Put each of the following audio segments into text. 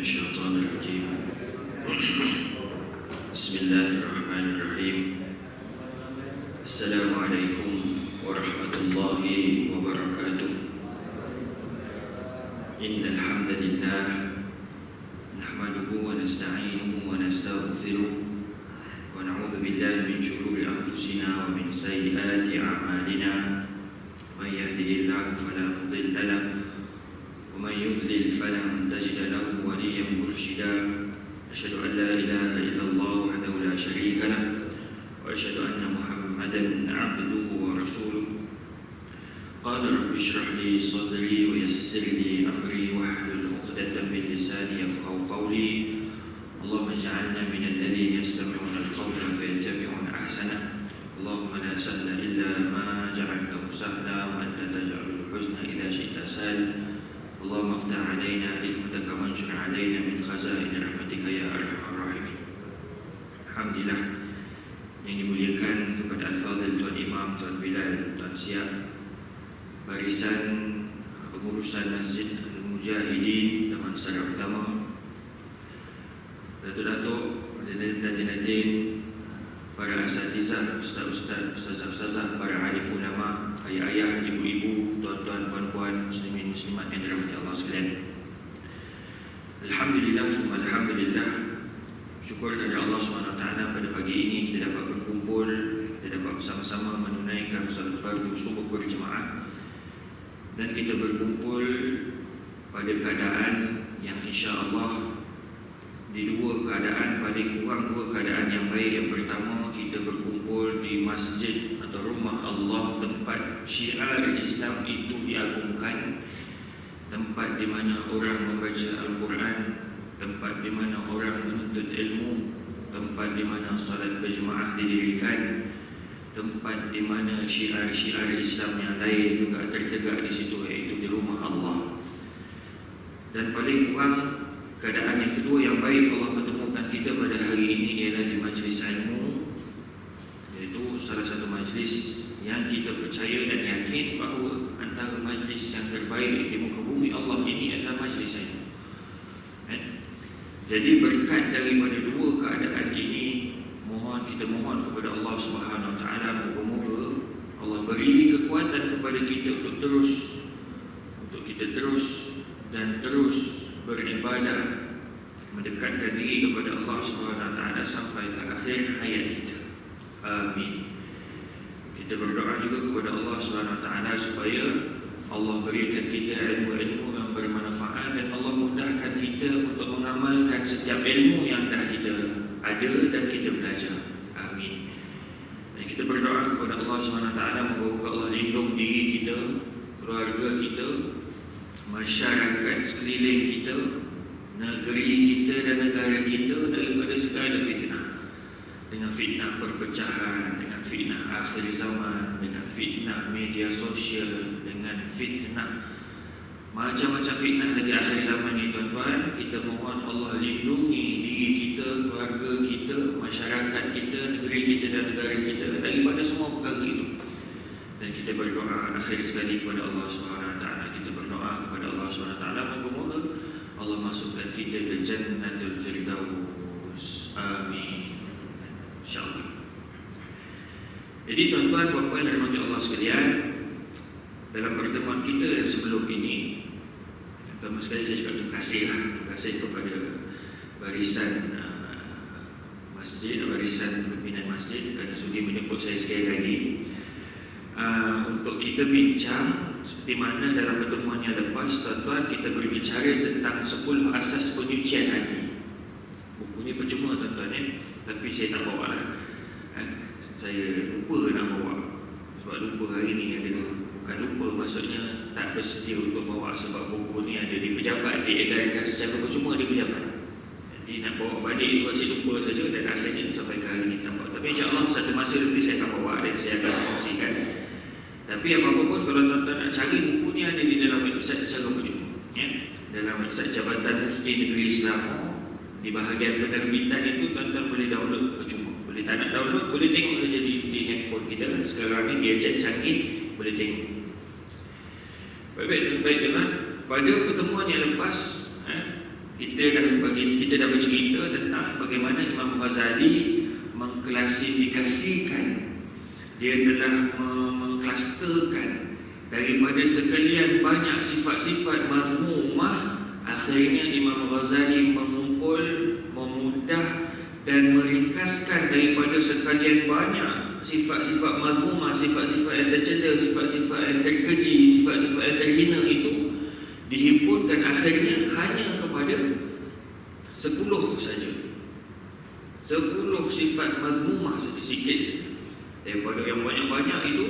الشيطان الرجيم بسم الله الرحمن الرحيم السلام عليكم ورحمة الله وبركاته إن الحمد لله نحمده ونستعينه ونستغفره ونعوذ بالله من شرور أنفسنا ومن سيئات أعمالنا من يهده الله فلا مضل له ومن يضلل فلن تجد له وليا مرشدا أشهد أن لا إله إلا الله وحده لا شريك له وأشهد أن محمدا عبده ورسوله قال رب اشرح لي صدري ويسر لي أمري واحلل عقدة من لساني يفقهوا قولي اللهم اجعلنا من الذين يستمعون القول فيتبعون أحسنه اللهم لا سهل إلا ما جعلته سهلا وأنت تجعل الحزن إذا شئت سهلا اللهم افتح علينا حكمتك وانشر علينا من خزائن رحمتك يا أرحم الراحمين. Alhamdulillah, yang dimuliakan kepada Al-Fadhil Tuan Imam, Tuan Bilal, Tuan Siap, barisan pengurusan Masjid Al-Mujahidin Taman Sarah Utama, Datuk-datuk, Datin-datin, para asatizah, ustaz-ustaz, ustazah-ustazah, para alim ulama, ayah-ayah, ibu-ibu, tuan-tuan, puan-puan, muslimin, muslimat yang dirahmati Allah sekalian. Alhamdulillah, alhamdulillah, syukur kepada Allah SWT pada pagi ini kita dapat berkumpul, kita dapat bersama-sama menunaikan salat fardu subuh berjemaah, dan kita berkumpul pada keadaan yang insya-Allah di dua keadaan, paling kurang dua keadaan yang baik. Yang pertama, kita berkumpul di masjid atau rumah Allah, tempat syiar Islam itu diagungkan, tempat di mana orang membaca Al-Quran, tempat di mana orang menuntut ilmu, tempat di mana salat berjemaah didirikan, tempat di mana syiar-syiar Islam yang lain juga tertegak di situ, iaitu di rumah Allah. Dan paling kurang keadaan yang kedua yang baik Allah pertemukan kita pada hari ini ialah di majlis ilmu, iaitu salah satu majlis yang kita percaya dan yakin bahawa antara majlis yang terbaik di muka bumi Allah ini adalah majlis ilmu. Jadi berkat daripada dua keadaan ini, kita mohon kepada Allah Subhanahu Wa Taala, moga-moga Allah beri kekuatan kepada kita untuk kita terus dan terus beribadah, mendekatkan diri kepada Allah SWT sampai ke akhir hayat kita. Amin. Kita berdoa juga kepada Allah SWT supaya Allah berikan kita ilmu-ilmu yang bermanfaat dan Allah mudahkan kita untuk mengamalkan setiap ilmu yang dah kita ada dan kita belajar. Amin. Dan kita berdoa kepada Allah SWT, moga-moga Allah lindung diri kita, keluarga kita, masyarakat sekeliling kita, negeri kita dan negara kita daripada segala fitnah. Dengan fitnah perpecahan, dengan fitnah akhir zaman, dengan fitnah media sosial, dengan fitnah macam-macam fitnah lagi akhir zaman ni, tuan-tuan. Kita mohon Allah lindungi diri kita, keluarga kita, masyarakat kita, negeri kita dan negara kita daripada semua perkara itu. Dan kita berdoa akhir sekali kepada Allah SWT. Kita berdoa kepada Allah SWT, moga-moga Allah masukkan kita ke Jannatul Firdaus. Amin. InsyaAllah. Jadi tuan-tuan, puan-puan dan rahmati Allah sekalian, dalam pertemuan kita yang sebelum ini, pertama sekali saya cakap terima kasih kepada barisan masjid, barisan pimpinan masjid kerana sudi menjemput saya sekali lagi untuk kita bincang seperti mana dalam pertemuan yang lepas, tuan-tuan, kita berbicara tentang 10 asas penyucian hati. Bukunya percuma, tuan-tuan, tapi saya tak bawa lah. Saya lupa nak bawa. Sebab lupa hari ni ada, bukan lupa, maksudnya tak bersedia untuk bawa sebab buku ni ada di pejabat, diedarkan secara percuma di pejabat. Jadi nak bawa balik itu masih lupa saja dan akhirnya sampai ke hari ni tak bawa. Tapi insyaAllah satu masa nanti saya akan bawa dan saya akan kongsikan. Tapi apa-apa pun, kalau tuan-tuan nak cari, buku ni ada di dalam website secara percuma, ya? Dalam website Jabatan Mufti Negeri Islam. Di bahagian penerbitan itu tuan-tuan boleh download percuma. Boleh tak nak download, boleh tengok saja di handphone kita. Sekarang ni gadget canggih, boleh tengok. Baik-baik, tuan. Pada pertemuan yang lepas, kita dah bercerita tentang bagaimana Imam Ghazali mengklasifikasikan, dia telah mengklasterkan daripada sekalian banyak sifat-sifat mazmumah. Akhirnya Imam Ghazali mengumpul, memudah dan meringkaskan daripada sekalian banyak sifat-sifat mazmumah, sifat-sifat yang tercela, sifat-sifat yang terkeji, sifat-sifat yang terhina itu dihimpunkan akhirnya hanya kepada 10 saja. 10 sifat mazmumah saja, sikit saja. Daripada yang banyak-banyak itu,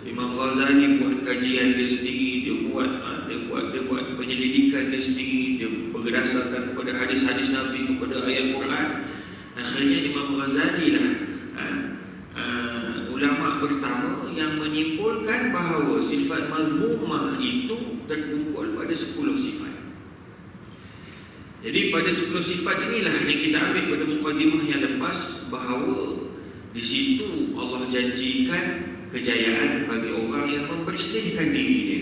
Imam Ghazali buat kajian dia sendiri, dia buat penyelidikan dia sendiri, dia berdasarkan kepada hadis-hadis Nabi, kepada ayat Quran. Akhirnya Imam Ghazali lah ulama pertama yang menyimpulkan bahawa sifat mazmumah itu terkumpul pada 10 sifat. Jadi pada 10 sifat inilah yang kita ambil pada mukadimah yang lepas, bahawa di situ Allah janjikan kejayaan bagi orang yang membersihkan diri dia.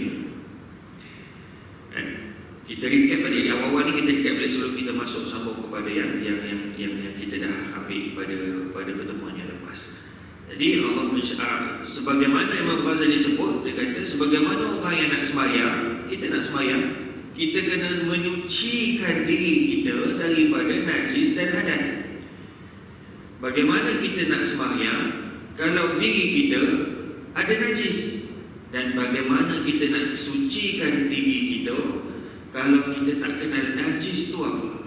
Kita recap balik yang awal ni, kita recap balik sebelum kita masuk sambung kepada yang kita dah ambil pada pertemuan yang lepas. Jadi Allah sebagaimana Imam Ghazali sebut, dia kata sebagaimana orang yang nak sembahyang, kita nak sembahyang, kita kena menyucikan diri kita daripada najis dan hadas. Bagaimana kita nak sembahyang kalau diri kita ada najis, dan bagaimana kita nak sucikan diri kita kalau kita tak kenal najis tu apa.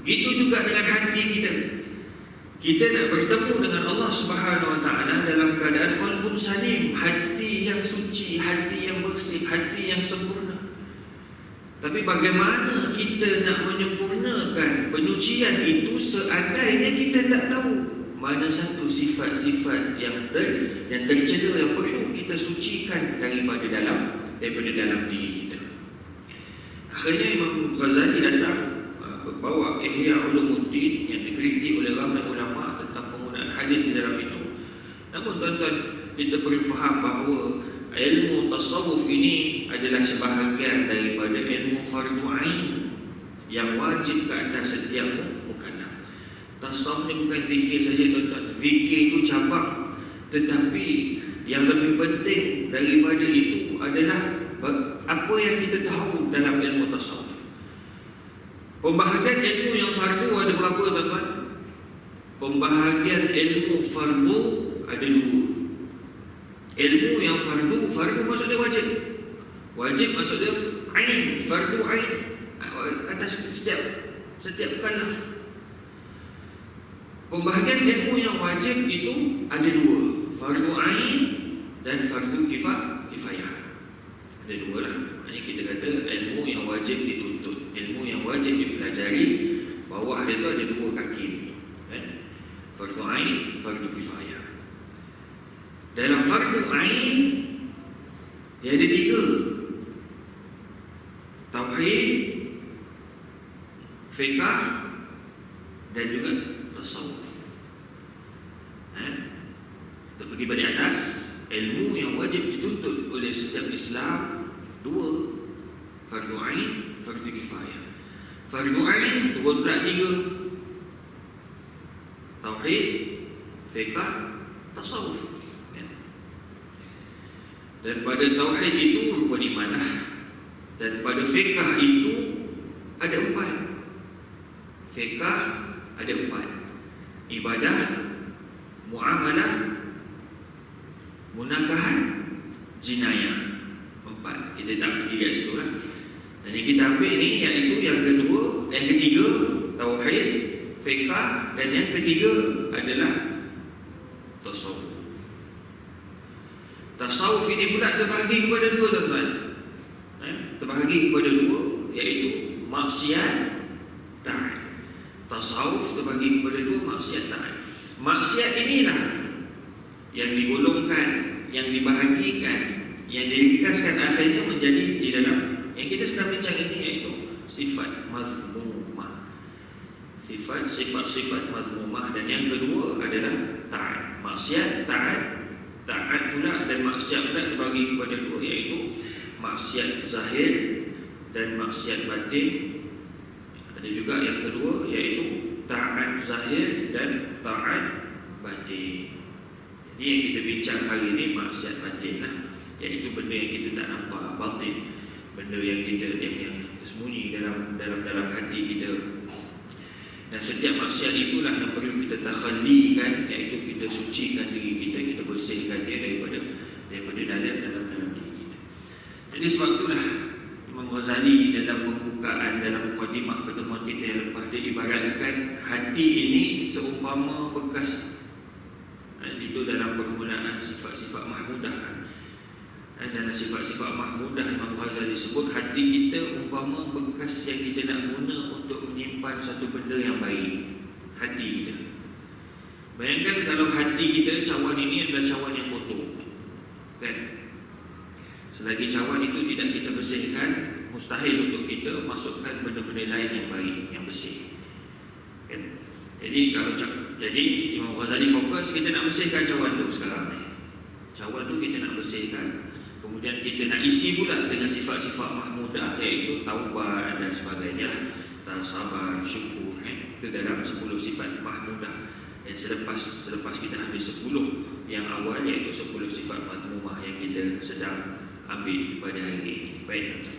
Begitu juga dengan hati kita. Kita nak bertemu dengan Allah Subhanahu Wa Taala dalam keadaan qalbun salim, hati yang suci, hati yang bersih, hati yang sempurna. Tapi bagaimana kita nak menyempurnakan penyucian itu seandainya kita tak tahu mana satu sifat-sifat yang tercela yang perlu kita sucikan daripada dalam diri kita. Akhirnya Imam Ghazali datang bawa Ihya Ulumuddin yang dikritik oleh ramai ulama tentang penggunaan hadis di dalam itu. Namun tuan-tuan, kita perlu faham bahawa ilmu tasawuf ini adalah sebahagian daripada ilmu fardu ain yang wajib ke atas setiap mukallaf. Tasawuf ni bukan zikir saja tuan-tuan. Zikir itu cabang, tetapi yang lebih penting daripada itu adalah apa yang kita tahu dalam ilmu tasawuf. Pembahagian ilmu yang fardu ada berapa tuan-tuan? Pembahagian ilmu fardu ada 2. Ilmu yang fardu maksud dia wajib. Wajib maksud dia ain, fardu ain atas setiap mukallaf. Pembahagian ilmu yang wajib itu ada 2, fardu ain dan fardu kifayah. Ada 2 lah. Ini kita kata ilmu yang wajib dituntut, ilmu yang wajib dipelajari. Bawah dia tu ada 2 kaki, fardu ain, fardu kifayah. Dalam fardu ain dia ada 3, tauhid, fiqh dan juga tasawuf. Kita pergi balik atas, ilmu yang wajib dituntut oleh setiap Islam 2, fardu ain, fardu kifayah. Fardu ain turun pula 3, tauhid, fiqh, tasawuf. Dan pada tauhid itu rukun iman lah. Dan pada fiqh itu ada 4. Fiqh ada 4. Ibadah, muamalah, munakahan, jinayah. 4. Kita tak pergi kat situ lah. Dan yang kita ambil ni iaitu yang kedua, yang ketiga tauhid, fiqh, dan yang ketiga adalah tasawuf. Tasawuf ini pula terbahagi kepada 2 tuan-tuan. Terbahagi kepada 2, iaitu maksiat, taat. Tasawuf terbahagi kepada 2, maksiat, taat. Maksiat inilah yang digolongkan, yang dibahagikan, yang diringkaskan akhirnya menjadi di dalam yang kita sedang bincang ini, iaitu sifat mazmumah. Sifat-sifat mazmumah. Dan yang kedua adalah taat. Maksiat, taat. Taat pula dan maksiat pula terbagi kepada 2, iaitu maksiat zahir dan maksiat batin. Ada juga yang kedua, iaitu taat zahir dan taat batin. Jadi yang kita bincang hari ini maksiat batin lah, iaitu benda yang kita tak nampak, batin, benda yang kita yang tersembunyi dalam hati kita. Dan setiap maksiat itulah yang perlu kita takhallikan, iaitu kita sucikan diri kita, kita bersihkan dia daripada dalam diri kita. Jadi sebab itulah Imam Ghazali dalam pembukaan, dalam mukadimah pertemuan kita yang lepas, dia ibaratkan hati ini seumpama bekas. Itu dalam permulaan sifat-sifat mahmudah. Dalam sifat-sifat mahmudah Imam Ghazali sebut hati kita umpama bekas yang kita nak guna untuk menyimpan satu benda yang baik. Hati kita. Bayangkan kalau hati kita, cawan ini adalah cawan yang kotor, kan? Selagi cawan itu tidak kita bersihkan, mustahil untuk kita masukkan benda-benda lain yang baik, yang bersih, kan? Jadi Imam Ghazali fokus kita nak bersihkan cawan tu sekarang ni. Cawan tu kita nak bersihkan, kemudian kita nak isi pula dengan sifat-sifat mahmudah, iaitu taubat dan sebagainya, sabar, syukur, kan? Itu dalam 10 sifat mahmudah. Dan selepas kita ambil 10 yang awal, iaitu 10 sifat mazmumah yang kita sedang ambil pada hari ini. Baik.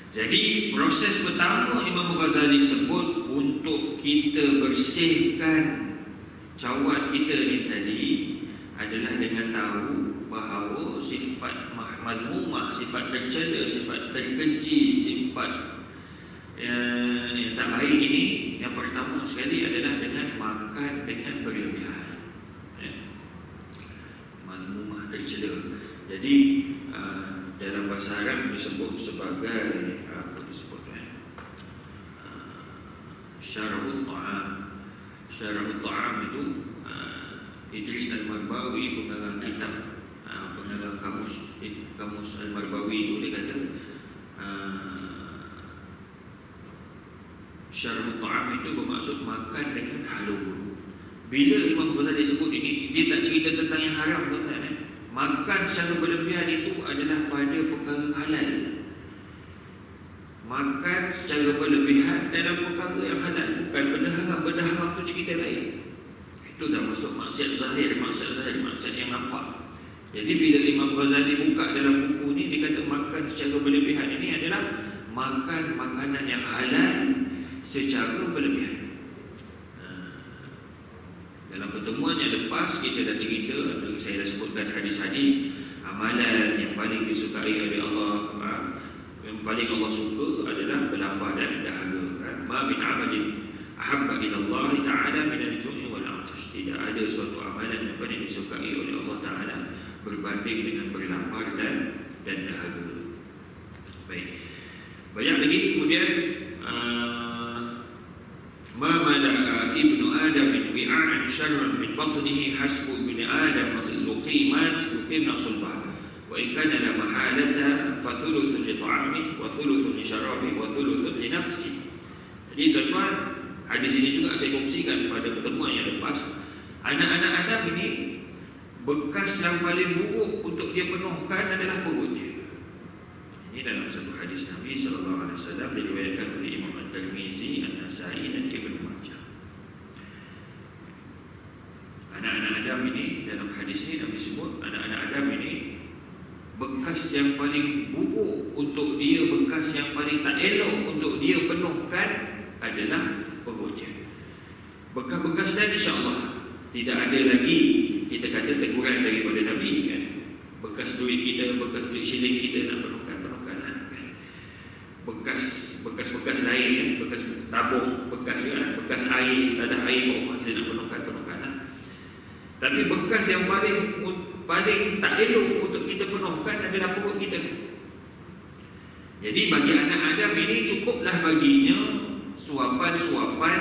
Jadi proses pertama Imam Ghazali sebut untuk kita bersihkan cawan kita ni tadi adalah dengan tahu bahawa sifat mazmumah, sifat tercela, sifat terkeji, sifat yang tak baik ini, yang pertama sekali adalah dengan makan dengan berlebihan, mazmumah, tercela. Jadi dalam bahasa Arab disebut sebagai apa disebutnya, syarahut ta'am. Syarahut ta'am itu Idris Al-Marbawi, pengarang kitab, pengarang kamus Al-Marbawi itu, dia kata syarahut ta'am itu bermaksud makan dengan halal. Bila Imam Ghazali sebut ini, dia tak cerita tentang yang haram, tuan-tuan. Makan secara berlebihan itu adalah pada perkara halal. Makan secara berlebihan dalam perkara yang halal, bukan benda haram. Benda haram itu cerita lain. Itu dah masuk maksiat zahir, maksiat yang nampak. Jadi bila Imam Ghazali buka dalam buku ni, dia kata makan secara berlebihan ini adalah makan makanan yang halal secara berlebihan. Dalam pertemuan yang lepas kita dah cerita, saya dah sebutkan hadis-hadis amalan yang paling disukai oleh Allah, yang paling Allah suka adalah berlapar dan dahaga. Ma min amalin ahabba ila Allah Ta'ala min al-ju'i wal 'atash. Tidak ada suatu amalan yang paling disukai oleh Allah Ta'ala berbanding dengan berlapar dan dahaga. Baik. Banyak lagi kemudian ma mala'a ibnu Adam min wi'a'an syarran min batnihi hasbu ibni Adam luqimat yuqimna sulbah wa in kana la mahalata fa thuluthun li ta'amihi wa thuluthun li syarabihi wa thuluthun li nafsihi. Jadi tuan-tuan, hadis ini juga saya kongsikan pada pertemuan yang lepas. Anak-anak Adam ini bekas yang paling buruk untuk dia penuhkan adalah perutnya. Ini dalam satu hadis Nabi SAW diriwayatkan oleh Imam At-Tirmizi, An-Nasai dan Ibnu Majah. Anak-anak Adam ini, dalam hadis ini Nabi sebut anak-anak Adam ini bekas yang paling buruk untuk dia, bekas yang paling tak elok untuk dia penuhkan adalah perutnya. Bekas-bekas dan insya-Allah tidak ada lagi kita kata teguran daripada Nabi, kan? Bekas duit kita, bekas duit shilling kita nak penuhkan. Bekas lain, kan? Bekas tabung, bekas air, tak ada air kat rumah kita nak penuhkan lah. Tapi bekas yang paling tak elok untuk kita penuhkan adalah perut kita. Jadi bagi anak Adam ini cukuplah baginya suapan-suapan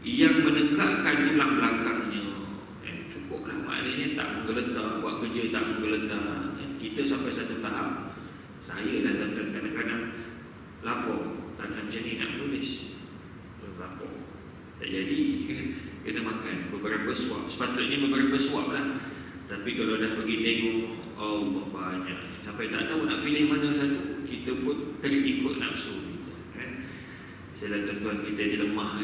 yang menegakkan tulang belakangnya. Cukuplah, maknanya tak menggeletar, buat kerja tak menggeletar. Kita sampai satu tahap, saya dah kadang-kadang lapor, tangan macam ni nak menulis, lapor tak jadi, kena makan beberapa suap. Sepatutnya beberapa suap lah, tapi kalau dah pergi tengok, Allah banyak, sampai tak tahu nak pilih mana satu, kita pun terikut nafsu kita, kan? Selain tuan-tuan kita dia lemah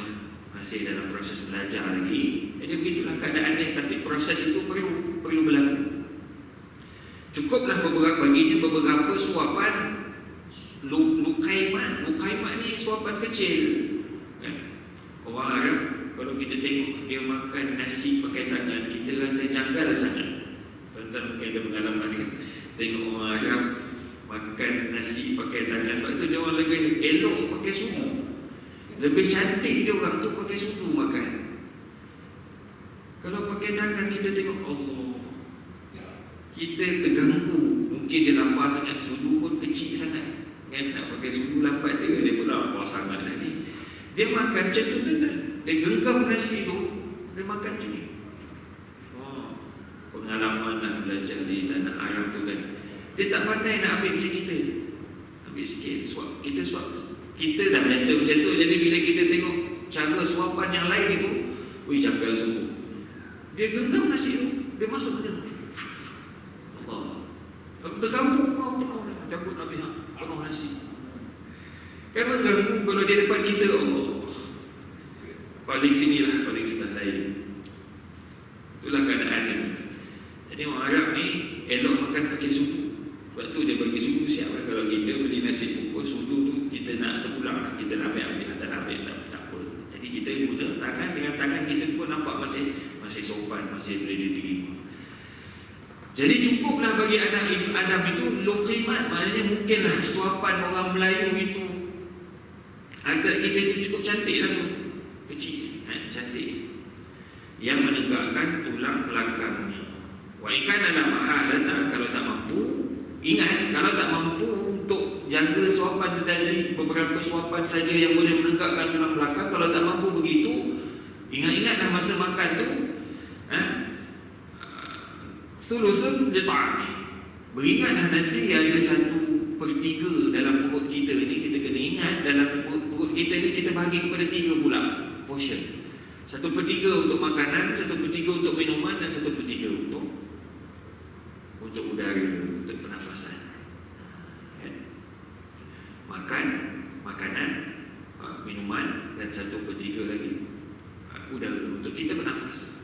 masih dalam proses belajar lagi. Jadi begitulah keadaan dia. Tapi proses itu perlu berlaku. Cukuplah baginya beberapa suapan lukaimat. Lukaimat ni suapan kecil. Orang Arab kalau kita tengok dia makan nasi pakai tangan, kita rasa janggal sangat. Tuan-tuan mungkin ada pengalaman kan, tengok orang Arab makan nasi pakai tangan. Sebab tu dia orang lebih elok pakai sudu. Lebih cantik dia orang tu pakai sudu makan. Kalau pakai tangan kita tengok Allah, kita terganggu. Mungkin dia lapar sangat, sudu pun kecil sangat kan, nak pakai sudu lambat dia pun lapar sangat tadi. Dia makan macam tu kan, dia genggam nasi tu, dia makan macam ni. Pengalaman nak belajar di tanah Arab tu kan, dia tak pandai nak ambil macam kita. Ambil sikit, suap. Kita dah biasa macam tu. Jadi bila kita tengok cara suapan yang lain itu, janggal sungguh. Dia genggam nasi tu, dia masak macam tu. Allah, terkampung janggut Nabi penuh nasi. Kan mengganggu kalau dia depan kita. Allah, paling sinilah, paling sebelah lain. Itulah keadaan dia. Jadi orang Arab ni elok makan pakai sudu. Sebab tu dia bagi sudu siap kan? Kalau kita beli nasi bungkus, sudu tu kita nak terpulang lah. Kita nak ambil, tak nak ambil, tak apa. Jadi kita guna tangan, dengan tangan kita pun nampak masih sopan, masih boleh diterima. Jadi cukuplah bagi anak Adam itu luqimat. Maknanya mungkinlah suapan orang Melayu itu, adat kita itu cukup cantik lah tu. Kecil, cantik, yang menegakkan tulang belakangnya. Wa ikan adalah mahal. Kalau tak mampu, ingat, kalau tak mampu untuk jaga suapan tadi, beberapa suapan saja yang boleh menegakkan tulang belakang. Kalau tak mampu begitu, ingat-ingatlah masa makan tu, thuluthun li ta'ami. Beringatlah nanti ada 1/3 dalam perut kita ni. Kita kena ingat dalam perut kita ni kita bahagi kepada 3 pula portion. 1/3 untuk makanan, 1/3 untuk minuman, dan 1/3 untuk udara, untuk pernafasan. Makanan, minuman, dan 1/3 lagi udara untuk kita bernafas.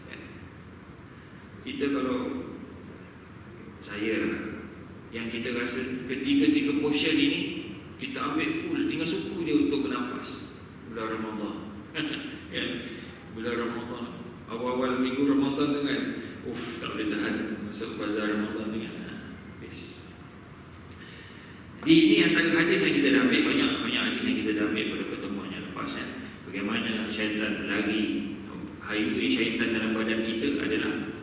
Kita kalau saya yang kita rasa ketiga portion ini kita ambil full, tinggal suku dia untuk bernafas. Bulan Ramadan bulan Ramadan, awal-awal minggu Ramadan tu kan, tak boleh tahan masuk bazar Ramadan ni kan. Ini antara hadis yang kita dah ambil, banyak hadis yang kita dah ambil pada pertemuan yang lepas kan. Bagaimana syaitan berlari. Highway syaitan dalam badan kita adalah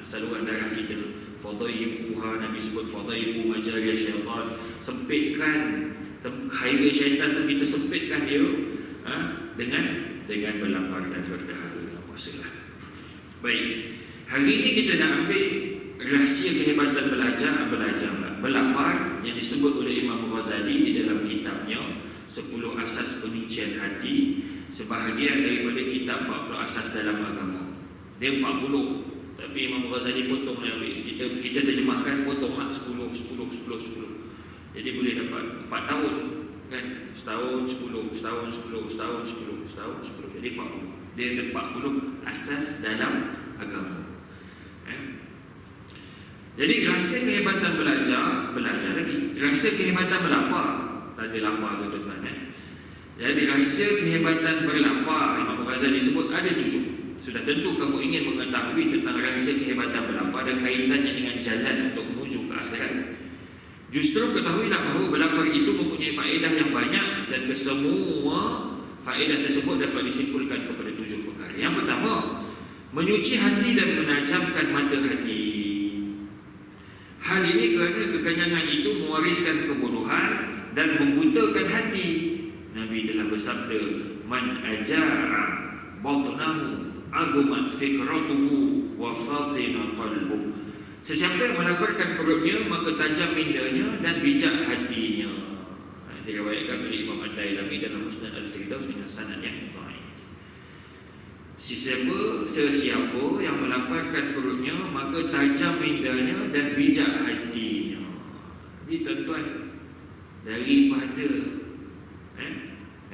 saluran darah kita. Fadaiquha, Nabi sebut fadaiqu majari syaitan. Sempitkan highway syaitan tu, kita sempitkan dia dengan berlapar dan berdahara. Puasalah. Baik, hari ini kita nak ambil rahsia kehebatan berlapar yang disebut oleh Imam Ghazali di dalam kitabnya 10 Asas Penyucian Hati, sebahagian daripada kitab 40 Asas dalam Agama. Dia 40, tapi Imam Ghazali potong, kita terjemahkan, potonglah 10. Jadi boleh dapat 4 tahun kan, setahun 10, setahun 10, setahun 10, setahun 10, jadi 40. Dia ada 40 asas dalam agama. Jadi rahsia kehebatan belajar lagi. Rahsia kehebatan berlapar. Tadi lapar tu tuan-tuan. Jadi rahsia kehebatan berlapar, Imam Ghazali sebut ada 7. Sudah tentu kamu ingin mengetahui tentang rahsia kehebatan berlapar dan kaitannya dengan jalan untuk menuju ke akhirat. Justru ketahuilah bahawa berlapar itu mempunyai faedah yang banyak, dan kesemua faedah tersebut dapat disimpulkan kepada 7 perkara. Yang pertama, menyuci hati dan menajamkan mata hati. Hal ini kerana kekenyangan itu mewariskan kebodohan dan membutakan hati. Nabi telah bersabda, man ajara batnahu azumat fikratuhu wa fatina qalbuh. Sesiapa yang melaparkan perutnya, maka tajam mindanya dan bijak hatinya. Diriwayatkan oleh Imam Ad-Dailami dalam Musnad Al-Firdaus dengan sanad yang dhaif. Sesiapa yang melaparkan perutnya, maka tajam mindanya dan bijak hatinya. Jadi tuan-tuan, daripada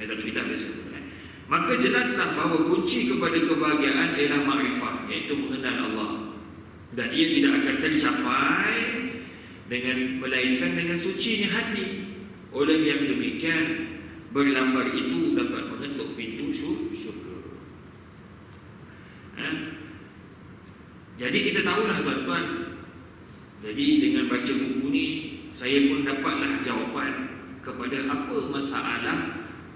tapi kita biasa. Maka jelaslah bahawa kunci kepada kebahagiaan ialah makrifah, iaitu mengenal Allah. Dan ia tidak akan tercapai melainkan dengan sucinya hati. Oleh yang demikian, berlambar itu dapat mengetuk pintu syurga. Jadi kita tahulah tuan-tuan. Jadi dengan baca buku ni, saya pun dapatlah jawapan kepada apa masalah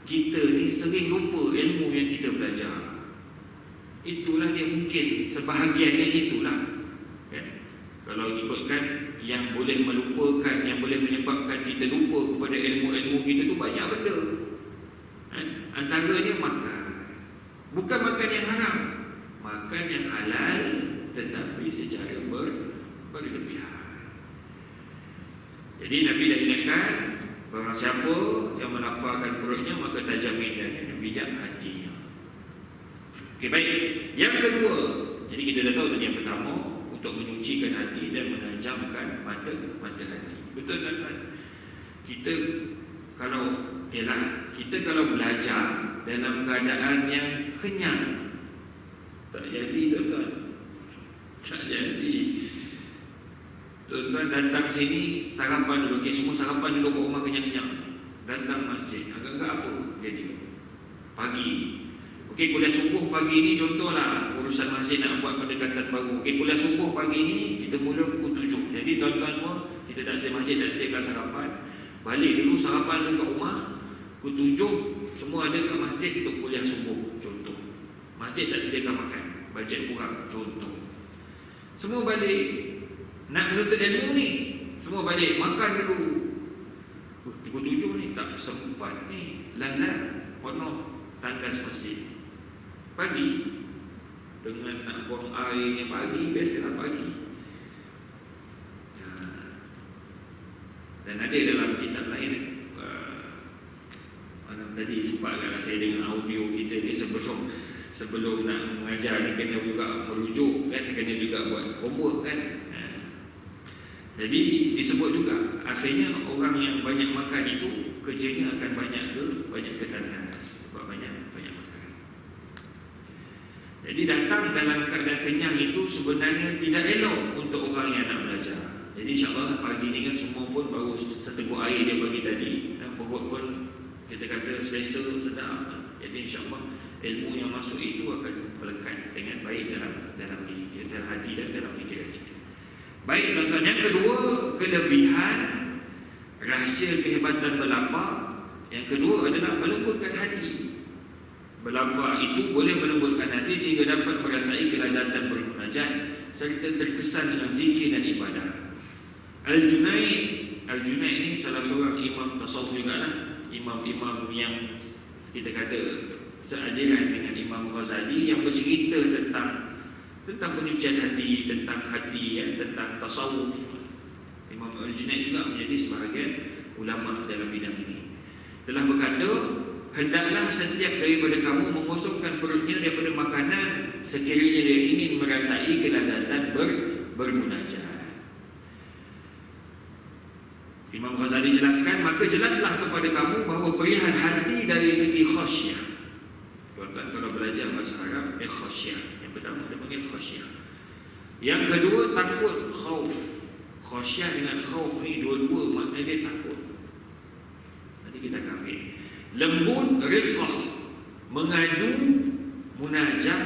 kita ni sering lupa ilmu yang kita belajar. Itulah dia, mungkin sebahagiannya itulah. Kalau ikutkan yang boleh melupakan, yang boleh menyebabkan kita lupa kepada ilmu-ilmu kita tu banyak benda. Antaranya makan. Bukan makan yang haram, makan yang halal tetapi secara berlebihan. Jadi Nabi dah ingatkan, barang siapa yang melaparkan perutnya maka tajamin dan bijak hatinya. Okey, baik. Yang kedua, jadi kita dah tahu tadi yang pertama, untuk menyucikan hati dan menajamkan mata hati. Betul kan? Kita kalau belajar dalam keadaan yang kenyang, tak jadi tuan-tuan. Tak jadi. Tuan-tuan datang sini sarapan dulu. Okay, semua sarapan dulu kat rumah kenyang-kenyang. Datang masjid, agak-agak apa jadi? Pagi. Okey, kuliah subuh pagi ni contohlah urusan masjid nak buat pendekatan baru. Okey, kuliah subuh pagi ni kita mula pukul 7. Jadi tuan-tuan semua, kita tak sedia masjid, tak sediakan sarapan. Balik dulu sarapan dulu kat rumah. Pukul 7 semua ada kat masjid untuk kuliah subuh contoh. Masjid tak sediakan makan, bajet kurang contoh. Semua balik nak menuntut ilmu ni, semua balik makan dulu. Pukul 7 ni tak sempat ni, lalat penuh tandas masjid. Pagi dengan nak buang airnya pagi, biasalah pagi. Dan ada dalam kitab lain, tadi sempat agaklah saya dengan audio kita ni, sebelum nak mengajar ni kena juga merujuk kan, kena juga buat homework kan. Jadi disebut juga akhirnya orang yang banyak makan itu kerjanya akan banyak ketandas sebab banyak makan. Jadi datang dalam keadaan kenyang itu sebenarnya tidak elok untuk orang yang nak belajar. Jadi insya-Allah pagi ni kan semua pun baru seteguk air dia bagi tadi, dan perut pun kita kata selesa, sedap. Jadi insya-Allah ilmu yang masuk itu akan melekat dengan baik dalam diri kita, dalam hati dan dalam fikiran kita. Baik tuan-tuan, yang kedua, kelebihan rahsia kehebatan berlapar. Yang kedua adalah melembutkan hati. Berlapar itu boleh melembutkan hati sehingga dapat merasai kelazatan bermunajat serta terkesan dengan zikir dan ibadah. Al-Junaid ini salah seorang imam tasawuf juga lah, imam-imam yang kita kata seajaran dengan Imam Ghazali, yang bercerita tentang penyucian hati, tentang tasawuf. Imam Al-Junaid juga menjadi sebahagian ulama dalam bidang ini. Telah berkata, hendaklah setiap daripada kamu mengosongkan perutnya daripada makanan sekiranya dia ingin merasai kelazatan bermunajat. Imam Ghazali jelaskan, maka jelaslah kepada kamu bahawa perihal hati dari segi khasyah. Tuan-tuan kalau belajar bahasa Arab, khasyah. Yang pertama dia panggil khasyah. Yang kedua takut, khauf. Khasyah dengan khauf ni dua-dua makna dia takut. Nanti kita kambing. Lembut, riqah, mengadu, munajat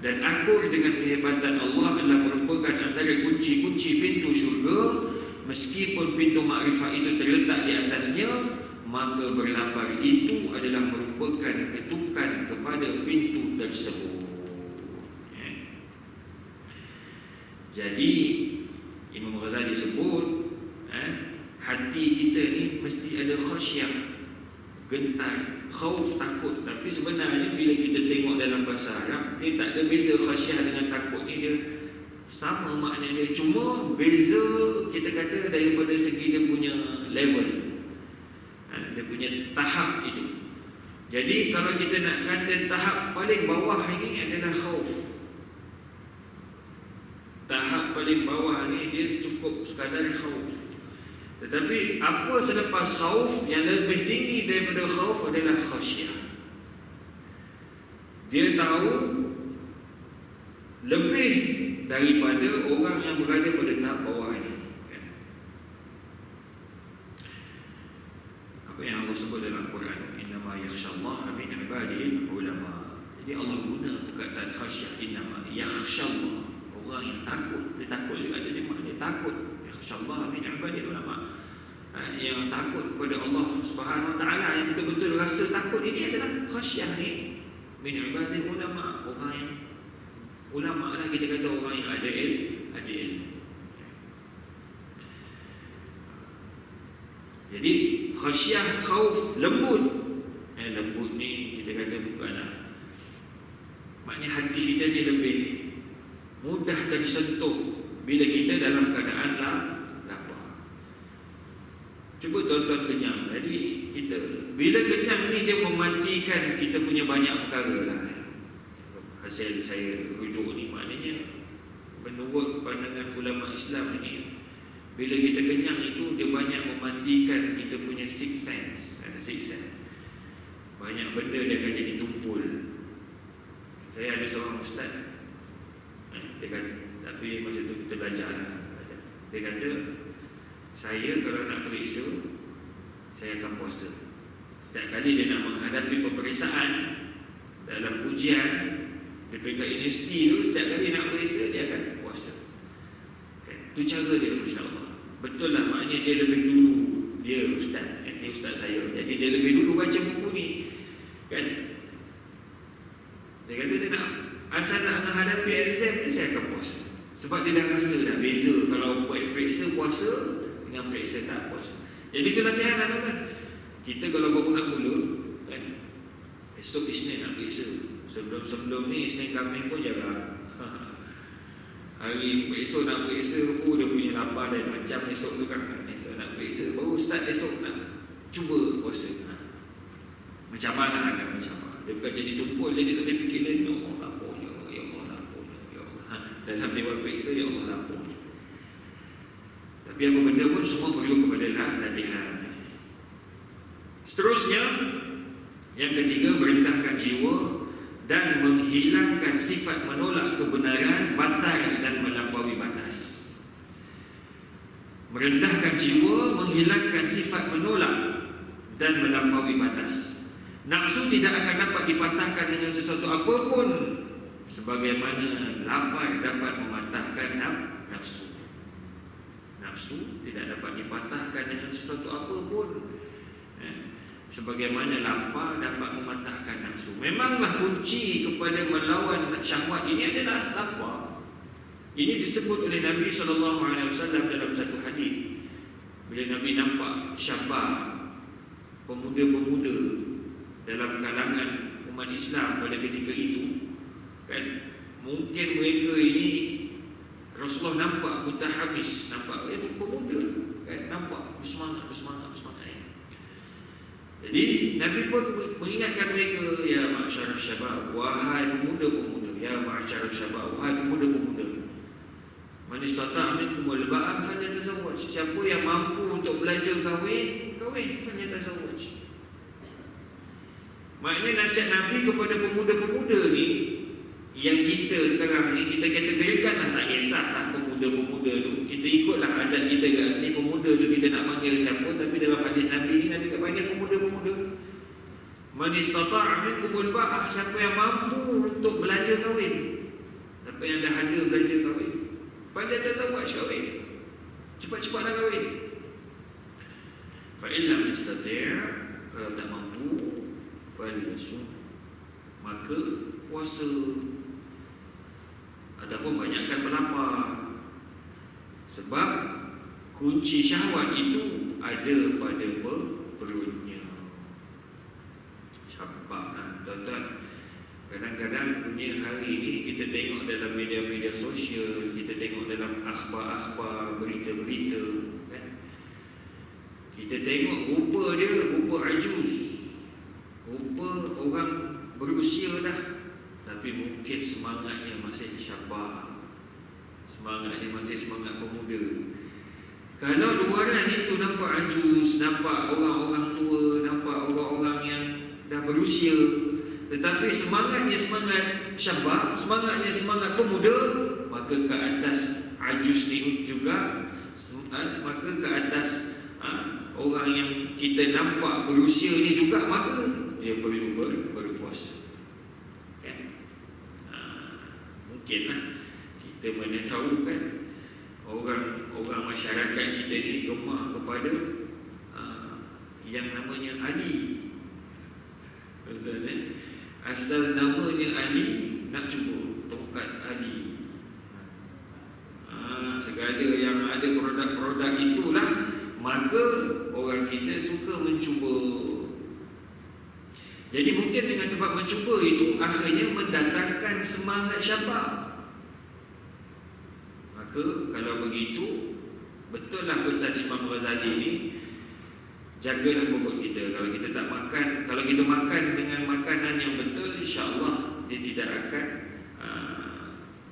dan akur dengan kehebatan Allah adalah merupakan antara kunci-kunci pintu syurga. Meskipun pintu makrifah itu terletak di atasnya, maka berlapar itu adalah merupakan ketukan kepada pintu tersebut. Jadi Imam Ghazali sebut hati kita ni mesti ada khasyah, gentar, khauf, takut. Tapi sebenarnya bila kita tengok dalam bahasa Arab, dia tak ada beza khasyah dengan takut ni, dia sama makna dia, cuma beza kita kata daripada segi dia punya level, dia punya tahap itu. Jadi kalau kita nak kata tahap paling bawah ini adalah khauf, tahap paling bawah ni dia cukup sekadar khauf. Tetapi apa selepas khauf, yang lebih tinggi daripada khauf adalah khasyah. Dia tahu lebih daripada orang yang berada pada tahap bawah ini. Apa yang Allah sebut dalam Quran, innama yakhshallaha min ibadihi ulama. Jadi Allah guna perkataan khasyah, innama yakhshallah, orang yang takut. Dia takut juga, jadi maknanya takut. Yakhshallaha min ibadihi ulama, yang takut kepada Allah Subhanahu Wa Taala, yang betul-betul rasa takut ini adalah khasyah ni. Min ibadihi ulama, orang yang ulama lah, kita kata orang yang ada ilmu. Jadi khasyah, khauf, lembut. Lembut ni kita kata bukanlah, maknanya hati kita ni lebih mudah tersentuh bila kita dalam keadaan lapar. Cuba tuan-tuan kenyang. Jadi kita bila kenyang ni dia mematikan kita punya banyak perkara lah. Hasil saya rujuk ni maknanya menurut pandangan ulama Islam ni, bila kita kenyang itu dia banyak mematikan kita punya sixth sense. Banyak benda dia akan jadi tumpul. Saya ada seorang ustaz, dia kata, tapi masa tu kita belajar. Dia kata, saya kalau nak periksa, saya akan puasa. Setiap kali dia nak menghadapi peperiksaan dalam ujian di peringkat universiti tu, setiap kali nak periksa dia akan puasa. Itu cara dia, Masya Allah. Betul lah, maknanya dia lebih dulu, dia ustaz, ini ustaz saya, jadi dia lebih dulu baca buku ni kan. Dia kata dia nak, asal nak menghadapi exam ni saya akan puasa. Sebab dia dah rasa dah beza kalau buat periksa puasa dengan periksa tak puasa. Jadi itu latihan lah kan. Kita kalau baru nak mula kan, esok Isnin nak periksa, sebelum ni Isnin Khamis pun jaga. Hari esok nak periksa pun dia punya lapar dan macam esok tu kan, esok nak periksa, baru start esok nak cuba puasa. Macam mana kan, macam mana dia bukan jadi tumpul, jadi tak boleh fikir lain. Ya Allah lapornya, ya Allah lapornya, ya Allah. Dalam dia buat periksa, ya Allah lapornya. Tapi apa benda pun semua perlu kepada latihan. Seterusnya, yang ketiga, merendahkan jiwa dan menghilangkan sifat menolak kebenaran, batal dan melampaui batas. Merendahkan jiwa, menghilangkan sifat menolak dan melampaui batas. Nafsu tidak akan dapat dipatahkan dengan sesuatu apapun, sebagaimana lapar dapat mematahkan nafsu. Nafsu tidak dapat dipatahkan dengan sesuatu apapun, sebagaimana lapar dapat mematahkan nafsu. Memanglah kunci kepada melawan syahwat ini adalah lapar. Ini disebut oleh Nabi SAW dalam satu hadis. Bila Nabi nampak syabab, pemuda-pemuda dalam kalangan umat Islam pada ketika itu kan, mungkin mereka ini Rasulullah nampak mutahamis, nampak itu pemuda kan, nampak bersemangat. Jadi Nabi pun mengingatkan mereka, ya ma'syarul syabab, wahai pemuda-pemuda, ya ma'syarul syabab, wahai pemuda-pemuda, man istata' minkumul ba'ah falyatazawwaj. Siapa yang mampu untuk belajar kahwin, falyatazawwaj. Maknanya nasihat Nabi kepada pemuda-pemuda ni, yang kita sekarang ni, kita kategorikanlah, tak kisahlah pemuda-pemuda tu, kita ikutlah adat kita kat sini. Pemuda tu kita nak panggil siapa, tapi dalam hadis Nabi ni, Nabi tak panggil pemuda-pemuda. Man istata' minkumul ba'ah, siapa yang mampu untuk belajar kahwin, siapa yang dah ada belajar kahwin, falyatazawwaj, kahwin, cepat-cepatlah kahwin. Fa illam yastati', kalau tak mampu, falyasum, maka puasa ataupun banyakkan berlapar. Sebab kunci syahwat itu ada pada perutnya. Syabab, tuan-tuan, kadang-kadang dunia hari ini kita tengok dalam media-media sosial, kita tengok dalam akhbar-akhbar, berita-berita kan? Kita tengok rupa dia, rupa ajuz, rupa orang berusia dah, tapi mungkin semangatnya masih syabab, semangatnya masih semangat pemuda. Kalau luaran itu nampak ajuz, nampak orang-orang tua, nampak orang-orang yang dah berusia, tetapi semangatnya semangat syabab, semangatnya semangat pemuda, maka ke atas ajuz ni juga, maka ke atas orang yang kita nampak berusia ni juga, maka dia perlu berpuasa. Kan? Mungkinlah kita mana tahu kan, orang masyarakat kita ni gemar kepada yang namanya Ali. Betul kan? Asal namanya Ali, nak cuba tongkat Ali. Segala yang ada produk-produk itulah, maka orang kita suka mencuba. Jadi mungkin dengan sebab mencuba itu, akhirnya mendatangkan semangat syabab. Maka kalau begitu, betul lah pesan Imam Ghazali ni, jagalah perut kita. Kalau kita tak makan, kalau kita makan dengan makanan yang betul, insya-Allah dia tidak akan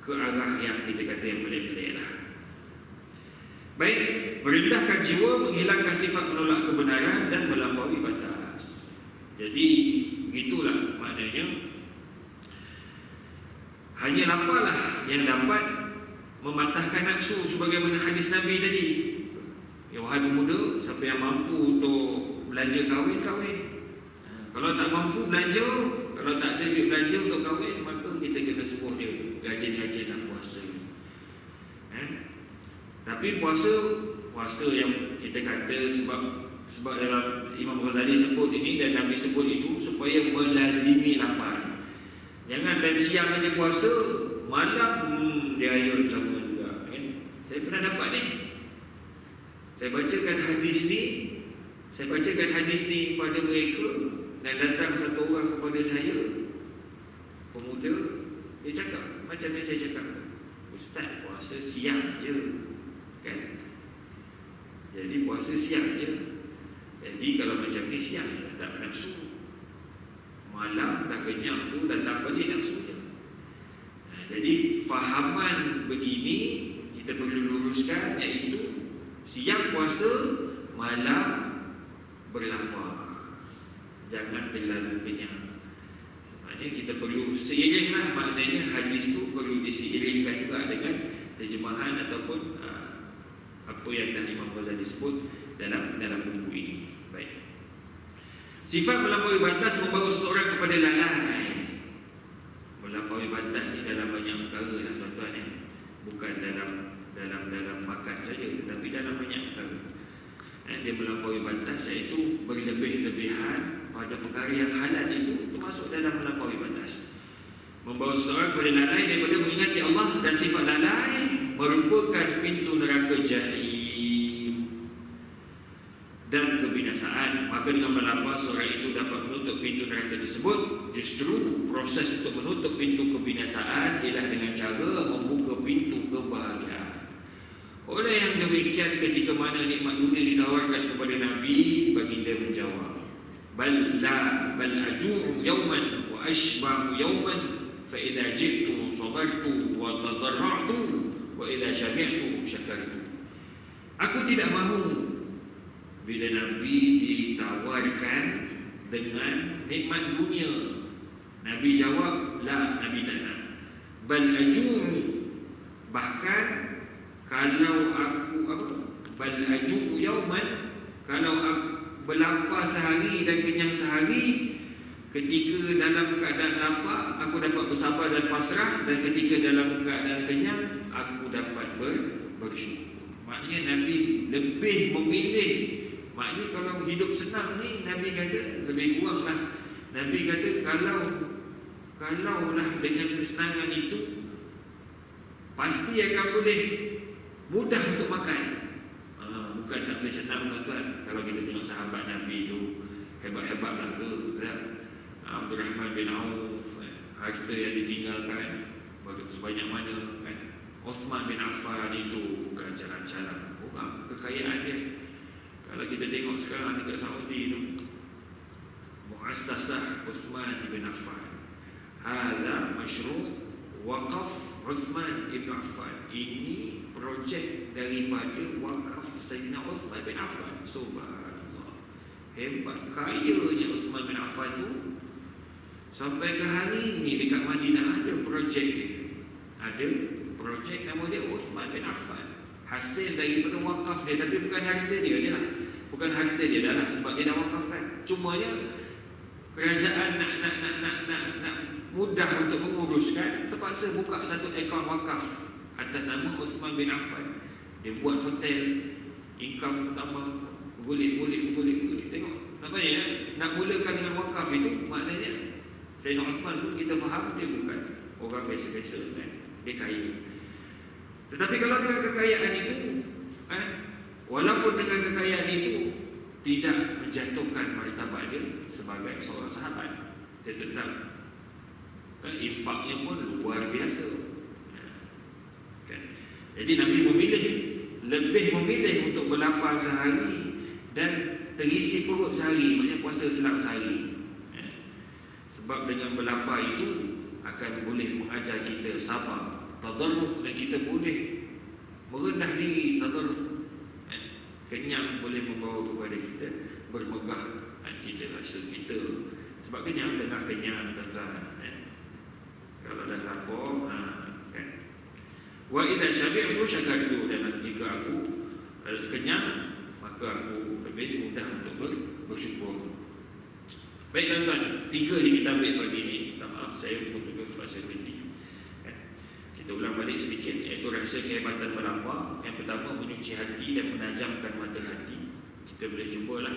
ke arah yang kita kata yang pelik-pelik lah. Baik, merendahkan jiwa, menghilangkan sifat menolak kebenaran dan melampaui batas. Jadi begitulah maknanya. Hanya laparlah yang dapat mematahkan nafsu, sebagaimana hadis Nabi tadi. Ya, wahai pemuda, siapa yang mampu untuk belanja kahwin, kahwin. Kalau tak mampu belanja, kalau tak ada duit belanja untuk kahwin, maka kita kena suruh dia rajin-rajinlah puasa. Tapi puasa yang kita kata, sebab dalam Imam Ghazali sebut ini dan Nabi sebut itu, supaya melazimi lapar. Jangan time siang aja puasa, malam dia ayun sama juga. Saya pernah dapat ni. Saya bacakan hadis ni pada mereka, dan datang satu orang kepada saya, pemuda, dia cakap macam yang saya cakap, Ustaz, puasa siang je kan? Jadi puasa siang je. Jadi kalau macam ni siang dah tak nafsu, malam dah kenyang tu datang balik nafsu je. Jadi fahaman begini kita perlu luruskan, iaitu siang puasa, malam berlapar, jangan terlalu kenyang. Maknanya kita perlu seiringlah, maknanya hadis tu perlu diseiringkan juga dengan terjemahan ataupun apa yang dah Imam Ghazali sebut dalam buku ini. Baik. Sifat melampaui batas membawa seseorang kepada lalai. Melampaui batas ni dalam banyak perkara lah tuan-tuan ya. Bukan dalam makan saja, tetapi dalam banyak perkara. Dia melampaui batas, iaitu berlebih-lebihan pada perkara yang halal, itu termasuk dalam melampaui batas. Membawa seseorang kepada lalai daripada mengingati Allah, dan sifat lalai merupakan pintu neraka jahim dan kebinasaan. Maka dengan melapar seorang itu dapat menutup pintu neraka tersebut. Justru proses untuk menutup pintu kebinasaan ialah dengan cara membuka pintu kebahagiaan. Oleh yang demikian, ketika mana nikmat dunia ditawarkan kepada Nabi, baginda menjawab, bal aju'u yawman wa ashba'u yawman, fa idza ji'tu sabartu wa tadarra'tu wa idza syabi'tu syakartu. Aku tidak mahu bila Nabi ditawarkan dengan nikmat dunia. Nabi jawab, la, Nabi tak nak. Bal aju'u, bahkan kalau aku bal aju'u yawman, kalau aku berlapar sehari dan kenyang sehari, ketika dalam keadaan lapar aku dapat bersabar dan pasrah, dan ketika dalam keadaan kenyang aku dapat bersyukur. Maknanya Nabi lebih memilih. Maknanya kalau hidup senang ni, Nabi kata lebih kurang lah. Nabi kata kalau lah dengan kesenangan itu, pasti akan boleh mudah untuk makan. Bukan tak boleh senang tuan-tuan. Kalau kita tengok sahabat Nabi itu hebat-hebat lah ke, Abdul Rahman bin Auf, harta yang ditinggalkan sebanyak mana kan. Uthman bin Affan itu bukan jalan-jalan orang, kekayaan dia. Kalau kita tengok sekarang dekat Saudi itu, Muassasah Uthman bin Affan, hadha masyru' waqaf Uthman bin Affan. Ini projek daripada wakaf Sayyidina Uthman bin Affan. Subhanallah, hebat kayanya Uthman bin Affan tu, Sampai ke hari ini dekat Madinah ada projek dia. Ada projek nama dia Uthman bin Affan. Hasil daripada wakaf dia, tapi bukan harta dia lah. Bukan harta dia dah lah, sebab dia dah wakafkan. Cumanya kerajaan nak mudah untuk menguruskan, terpaksa buka satu akaun wakaf atas nama Uthman bin Affan. Dia buat hotel, income tambah, gulik. Tengok, namanya nak mulakan dengan wakaf itu, maknanya Sayyidina Uthman pun kita faham dia bukan orang biasa-biasa kan? Dia kaya. Tetapi kalau dengan kekayaan itu, walaupun dengan kekayaan itu tidak menjatuhkan martabat dia sebagai seorang sahabat, dia tetap infaknya pun luar biasa. Kan? Jadi Nabi lebih memilih untuk berlapar sehari dan terisi perut sehari, maknanya puasa selang sehari. Sebab dengan berlapar itu akan boleh mengajar kita sabar, tadarruk, dan kita boleh merendah diri. Tadarruk, kenyang boleh membawa kepada kita bermegah, kita rasa kita sebab kenyang, tengah kenyang tuan-tuan. Kalau dah lapar, kan. Wa idza syabi'tu syakartu, dan jika aku kenyang, maka aku lebih mudah untuk bersyukur. Baik tuan-tuan, 3 yang kita ambil pagi ini. Minta maaf saya betul-betul sebab saya berhenti. Kita ulang balik sedikit, iaitu rasa kehebatan berlapar. Yang pertama, menyuci hati dan menajamkan mata hati. Kita boleh cubalah.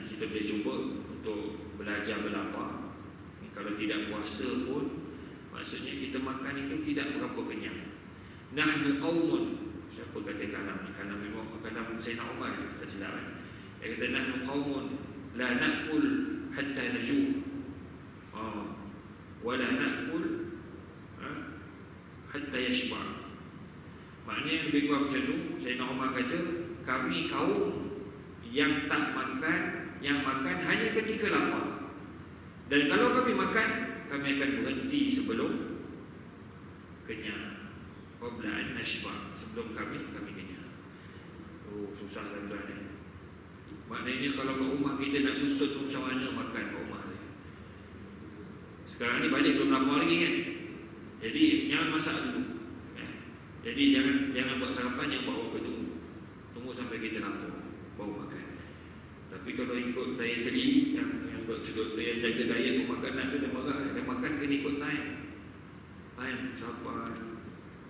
Kita boleh cuba untuk belajar berlapar. Kalau tidak puasa pun, maksudnya kita makan itu tidak berapa kenyang. Nahnu qaumun, siapa kata kalam ni? Kalam memang kalam Sayyidina Umar, tak silap. Dia kata nahnu qaumun la na'kul hatta najuu, wala na'kul hatta yashba. Maknanya lebih kurang macam tu. Sayyidina Umar kata, kami kaum yang tak makan, yang makan hanya ketika lapar. Dan kalau kami makan, kami akan berhenti sebelum kenyang. Qabla an nashba, sebelum kami kenyang. Oh, susah tuan-tuan. Maknanya kalau kat rumah kita nak susut pun macam mana makan kat rumah dia. Sekarang ni balik belum lapar lagi kan. Jadi jangan masak dulu. Jadi jangan buat sarapan, yang buat apa tu. Tunggu sampai kita lapar baru makan. Tapi kalau ikut dietary yang doktor yang jaga diet pun makanan tu dah marah. Dia makan kena ikut time. Sarapan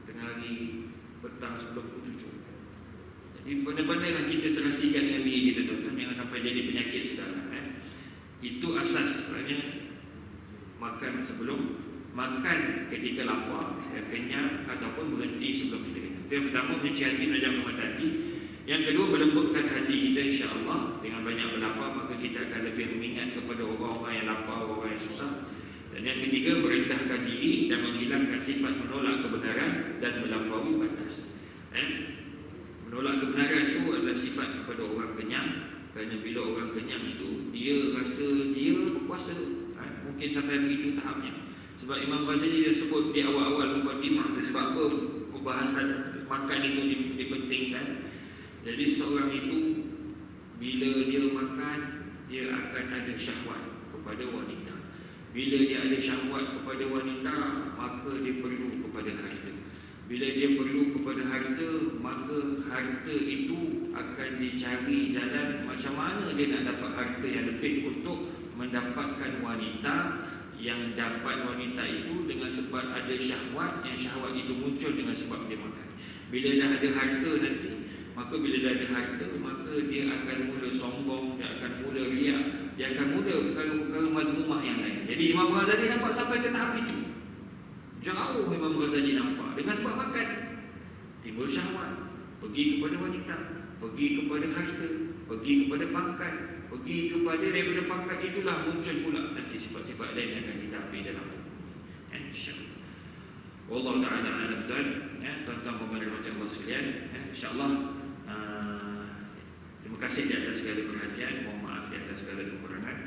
tengah hari, petang sebelum pukul 7. Jadi pandai-pandailah kita serasikan dengan diri kita tuan-tuan, jangan sampai jadi penyakit sekarang. Itu asas sebenarnya. Makan sebelum, makan ketika lapar dan kenyang, ataupun berhenti sebelum kita kenyang. Yang pertama, mencuci hati, menajamkan mata hati. Yang kedua, melembutkan hati kita, insya-Allah. Dengan banyak berlapar, maka kita akan lebih mengingat kepada orang-orang yang lapar, orang yang susah. Dan yang ketiga, merendahkan diri dan menghilangkan sifat menolak kebenaran dan melampaui batas. Menolak kebenaran itu adalah sifat kepada orang kenyang. Kerana bila orang kenyang itu, dia rasa dia berkuasa. Mungkin sampai begitu tahapnya. Sebab Imam Ghazali dia sebut di awal-awal mukadimah, sebab apa perbahasan makan itu dipentingkan. Jadi seorang itu bila dia makan, dia akan ada syahwat kepada wanita. Bila dia ada syahwat kepada wanita, maka dia perlu kepada harta. Bila dia perlu kepada harta, maka harta itu akan dicari jalan macam mana dia nak dapat harta yang lebih untuk mendapatkan wanita. Yang dapat wanita itu dengan sebab ada syahwat, yang syahwat itu muncul dengan sebab dia makan. Bila dah ada harta nanti, maka bila dah ada harta, maka dia akan mula sombong, dia akan mula riak, dia akan mula perkara-perkara mazmumah yang lain. Jadi Imam Ghazali nampak sampai ke tahap itu. Jauh Imam Ghazali nampak dengan sebab makan timbul syahwat, pergi kepada wanita, pergi kepada harta, pergi kepada pangkat, pergi kepada daripada pangkat itulah muncul pula nanti sifat-sifat lain yang akan kita ambil dalam insya-Allah. Wallahu ta'ala alam. Tuan-tuan pemerintah Allah sekalian, insya-Allah terima kasih di atas segala perhatian, mohon maaf di atas segala kekurangan.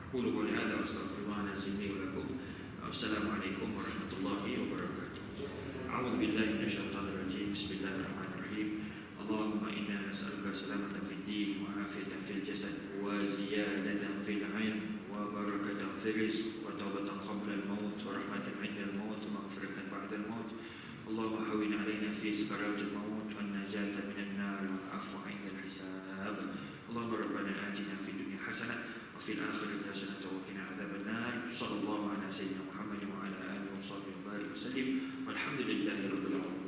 Aku qouli hadza wa astaghfirullahalazim li wa lakum. Assalamualaikum warahmatullahi wabarakatuh. A'udzu billahi minasyaitonir rajim. Bismillahirrahmanirrahim. Allahumma inna nas'aluka salamatan fid din wa afiyatan fil jasad wa ziyadatan fil ilm wa barakatan fil rizq wa وتوبة قبل الموت ورحمة عند الموت ومغفرة بعد الموت. اللهم هون علينا في سكرات الموت والنجاة من النار والعفو عند الحساب. اللهم ربنا آتنا في الدنيا حسنة وفي الآخرة حسنة وقنا عذاب النار. صلى الله على سيدنا محمد وعلى آله وصحبه وبارك وسلم والحمد لله رب العالمين.